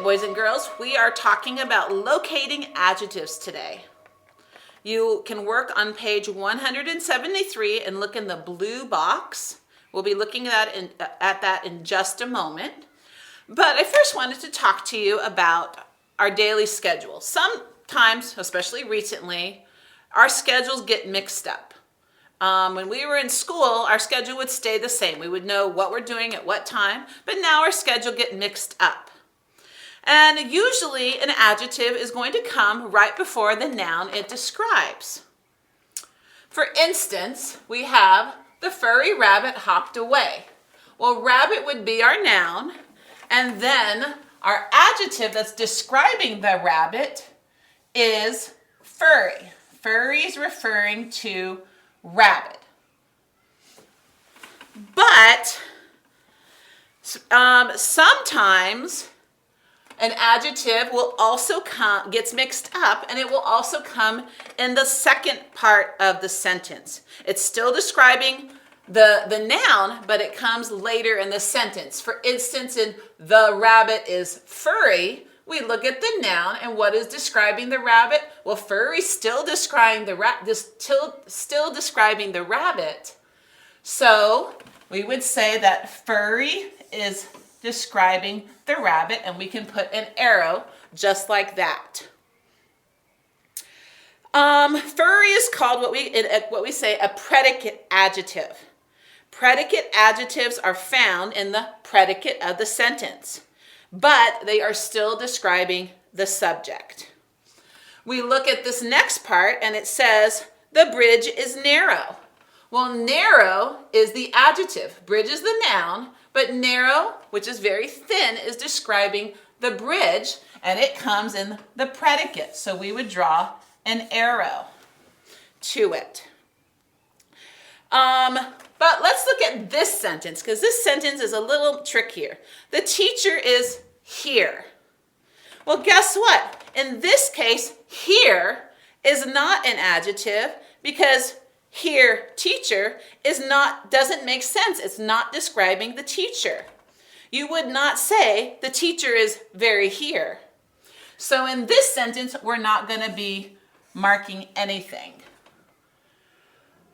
boys and girls, we are talking about locating adjectives today. You can work on page 173 and look in the blue box. We'll be looking at that in just a moment. But I first wanted to talk to you about our daily schedule. Sometimes, especially recently, our schedules get mixed up. When we were in school, our schedule would stay the same. We would know what we're doing at what time, but now our schedule get mixed up. And usually an adjective is going to come right before the noun it describes. For instance, we have the furry rabbit hopped away. Well, rabbit would be our noun, and then our adjective that's describing the rabbit is furry. Furry is referring to rabbit. But sometimes an adjective will also gets mixed up, and it will also come in the second part of the sentence. It's still describing the noun, but it comes later in the sentence. For instance, in the rabbit is furry, we look at the noun, and what is describing the rabbit? Well, furry still describing still describing the rabbit. So we would say that furry is describing the rabbit, and we can put an arrow just like that. Furry is called what we say a predicate adjective. Predicate adjectives are found in the predicate of the sentence, but they are still describing the subject. We look at this next part, and it says the bridge is narrow. Well, narrow is the adjective. Bridge is the noun, but narrow, which is very thin, is describing the bridge, and it comes in the predicate. So we would draw an arrow to it. But let's look at this sentence, because this sentence is a little trickier. The teacher is here. Well, guess what? In this case, here is not an adjective, because here, teacher, doesn't make sense. It's not describing the teacher. You would not say the teacher is very here. So in this sentence, we're not going to be marking anything.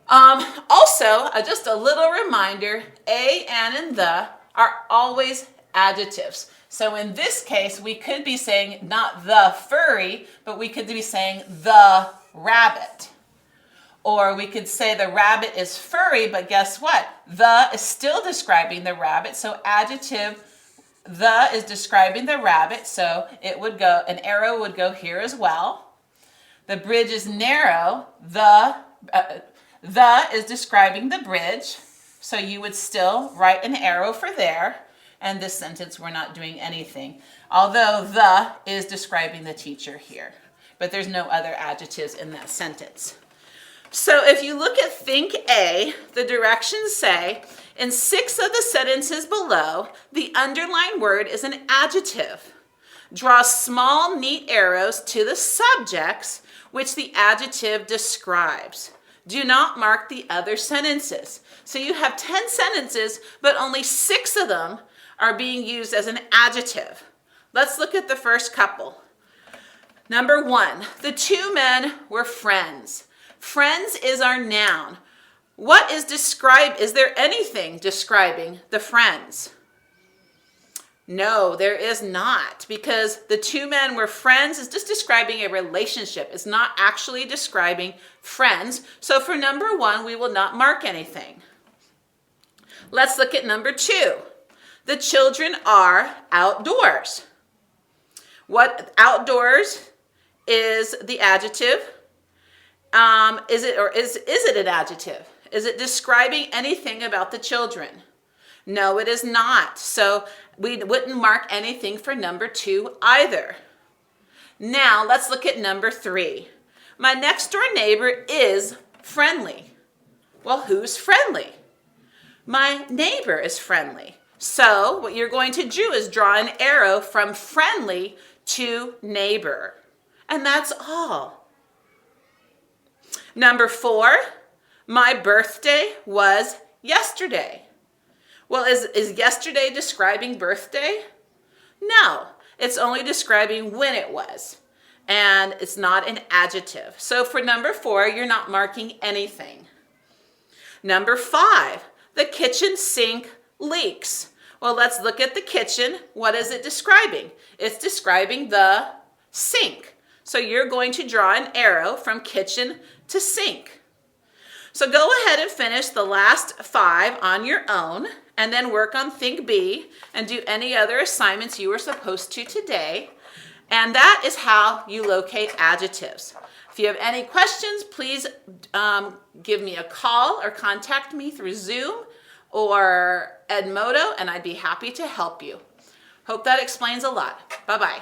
Also, just a little reminder, a, and the are always adjectives. So in this case, we could be saying not the furry, but we could be saying the rabbit. Or we could say the rabbit is furry, but guess what? The is still describing the rabbit. So adjective the is describing the rabbit. So it would go, an arrow would go here as well. The bridge is narrow. The is describing the bridge. So you would still write an arrow for there. And this sentence, we're not doing anything. Although the is describing the teacher here. But there's no other adjectives in that sentence. So if you look at think A, the directions say, in 6 of the sentences below, the underlined word is an adjective. Draw small, neat arrows to the subjects which the adjective describes. Do not mark the other sentences. So you have 10 sentences, but only 6 of them are being used as an adjective. Let's look at the first couple. Number 1, the 2 men were friends. Friends is our noun. What is described? Is there anything describing the friends? No, there is not, because the 2 men were friends is just describing a relationship. It's not actually describing friends. So for number 1, we will not mark anything. Let's look at number 2. The children are outdoors. What outdoors is the adjective? Is it an adjective? Is it describing anything about the children? No, it is not. So we wouldn't mark anything for number 2 either. Now let's look at number 3. My next door neighbor is friendly. Well, who's friendly? My neighbor is friendly. So what you're going to do is draw an arrow from friendly to neighbor. And that's all. Number 4, my birthday was yesterday. Well, is yesterday describing birthday? No, it's only describing when it was. And it's not an adjective. So for number 4, you're not marking anything. Number 5, the kitchen sink leaks. Well, let's look at the kitchen. What is it describing? It's describing the sink. So you're going to draw an arrow from kitchen to sink. So go ahead and finish the last 5 on your own, and then work on Think B and do any other assignments you were supposed to today. And that is how you locate adjectives. If you have any questions, please give me a call or contact me through Zoom or Edmodo, and I'd be happy to help you. Hope that explains a lot. Bye-bye.